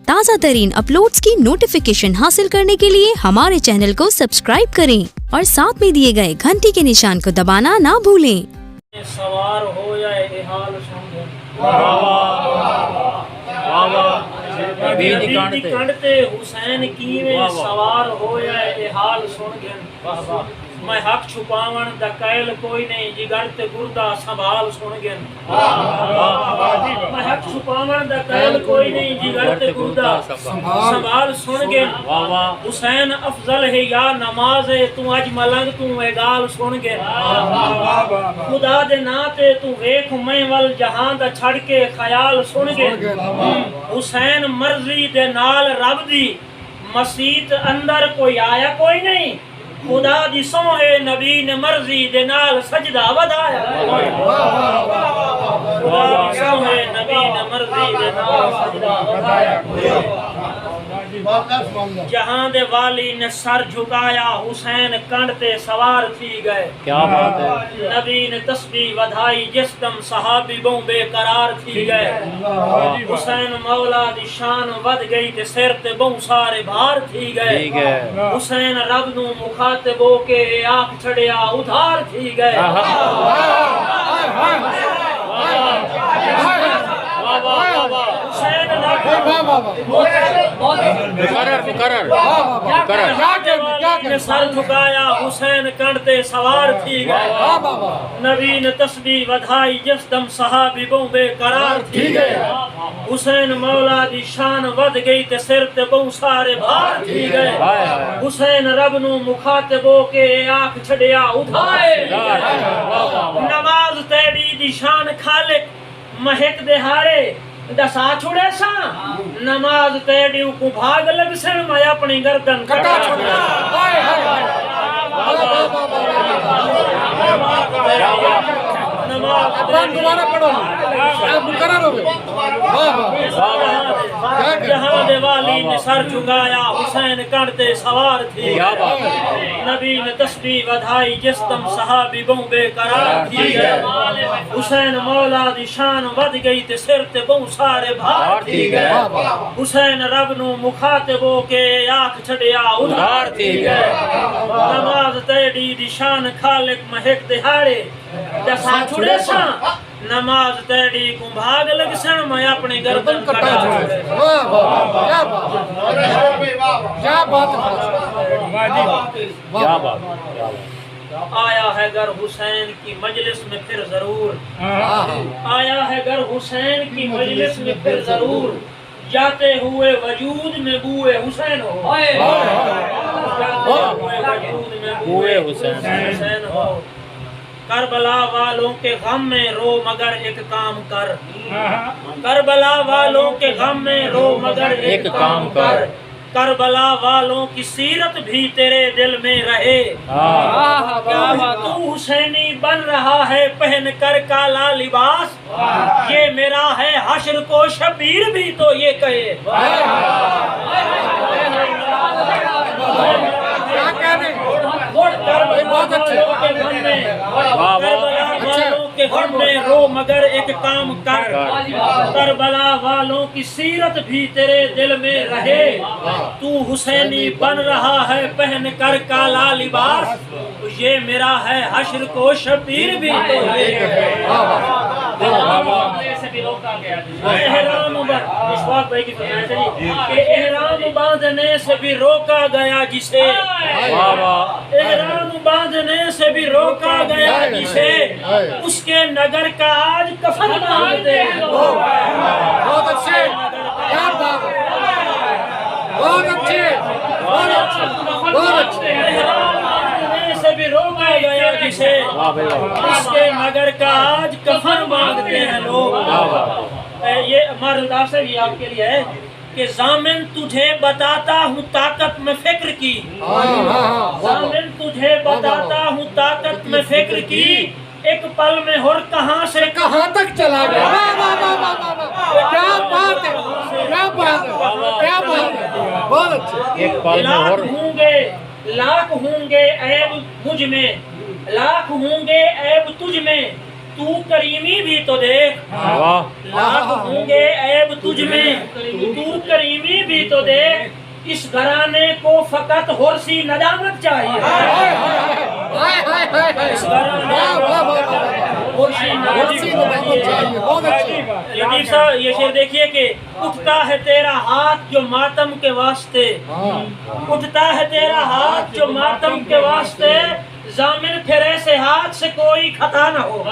تازہ ترین اپلوڈز کی نوٹیفیکیشن حاصل کرنے کے لیے ہمارے چینل کو سبسکرائب کریں اور ساتھ میں دیے گئے گھنٹی کے نشان کو دبانا نہ بھولیں۔ سوار ہو یا احال سمجھے نبی کنڈتے حسین کیویں سوار ہو یا احال سن گن میں حق چھپاون دا قائل کوئی نہیں جگر تے گردہ سنبھال سن گن میں حق چھپاون دا قائل کوئی نہیں جگر تے گردہ سنبھال سن گن حسین افضل ہے یا نماز ہے تو اج ملنگ تو اگال سن گن خدا دے ناتے تو ویکھ میں ول جہان دا چھڑ کے خیال سن گن حسین مرضی دے نال رب دی مسیت اندر کوئی آیا کوئی نہیں خدا دی سوہے نبی نے مرضی دے نال سجدہ ودایا خدا دی سوہے نبی نے مرضی دے نال سجدہ ودایا جہاں دے والی نے سر جھکایا حسین کنڈ تے سوار تھی گئے کیا بات ہے نبی نے تسبیح ودھائی جس دم صحابی بوں بے قرار تھی گئے حسین مولا دی شان ود گئی تے سر تے بوں سارے بھار تھی گئے حسین رب نو مخاطب ہو کے آنکھ چھڑیا ادھار تھی گئے حسین نے سر جھکایا حسین کنڈتے سوار تھی گئے نبی نے تسبیح ودھائی جس دم صحابی بوں بے قرار تھی گئے حسین مولا دی شان ود گئی تے سر تے بوں سارے بھار تھی گئے حسین رب نو مخاطب ہو کے آنکھ چھڑیا ادھائے نماز تیری دی شان خالق مہک دہاڑے دسا چھوڑے سا نماز تیڑیوں کو بھاگ لگ سن میں اپنی گردن کٹا چھوڑے دوبارہ پڑھو مقرر ہو گئے جہاں دے والی نے سر جھکایا حسین کنڈتے سوار تھی نبی نے تسبیح ودھائی جس دم صحابی بوں بے قرار تھی گئے حسین مولا دی شان ود گئی تے سر تے بوں سارے بھار تھی گئے حسین رب نو مخاطب ہو کے آنکھ چھڑیا ادھار تھی گئے نماز تیڑی دی شان خالق مہک دہاڑے دسا چھڑے سا نماز تیڑی کو بھاگ لگ سن میں اپنی گردن کٹا چھوڑے کیا بات آیا ہے گر حسین کی مجلس میں پھر ضرور آیا ہے گر حسین کی مجلس میں پھر ضرور جاتے ہوئے وجود میں بوئے حسین ہو جاتے ہوئے وجود میں بوئے حسین ہو کربلا والوں کے غم میں رو مگر ایک کام کر کربلا والوں کے غم میں رو مگر ایک کام کر کربلا والوں کی سیرت بھی تیرے دل میں رہے تو حسینی بن رہا ہے پہن کر کالا لباس یہ میرا ہے حشر کو شبیر بھی تو یہ کہے کے غم میں رو مگر ایک کام کر کربلا والوں کی سیرت بھی تیرے دل میں رہے تو حسینی بن رہا ہے پہن کر کالا لباس یہ میرا ہے حشر کو شبیر بھی تو احرام باندھنے سے بھی روکا گیا جسے احرام باندھنے سے بھی روکا گیا جسے اس کے نگر کا آج کفن باندھتے ہیں بہت اچھے بہت اچھے بہت اچھے احرام باندھنے سے بھی روکا گیا جسے اس کے نگر کا آج کفن باندھتے ہیں لوگ یہ مردہ سے بھی آپ کے لیے ہے کہ ضامن تجھے بتاتا ہوں طاقت میں فکر کی ضامن تجھے بتاتا ہوں طاقت میں فکر کی ایک پل میں ہر کہاں سے کہاں تک چلا گیا کیا بات ہے کیا بات ہے کیا بات ہے بہت اچھے ایک پل میں ہر لاکھ ہوں گے عیب مجھ میں لاکھ ہوں گے عیب تجھ میں تو کریمی بھی تو دیکھ واہ لاکھ ہوں گے عیب تجھ میں تو کریمی بھی تو دیکھ اس گھرانے کو فقط حرسی ندامت چاہیے اس گھرانے کو حرسی ندامت چاہیے لطیف صاحب یہ شعر دیکھیے کہ اٹھتا ہے تیرا ہاتھ جو ماتم کے واسطے اٹھتا ہے تیرا ہاتھ جو ماتم کے واسطے ضامن پھر ایسے ہاتھ سے کوئی خطا نہ ہو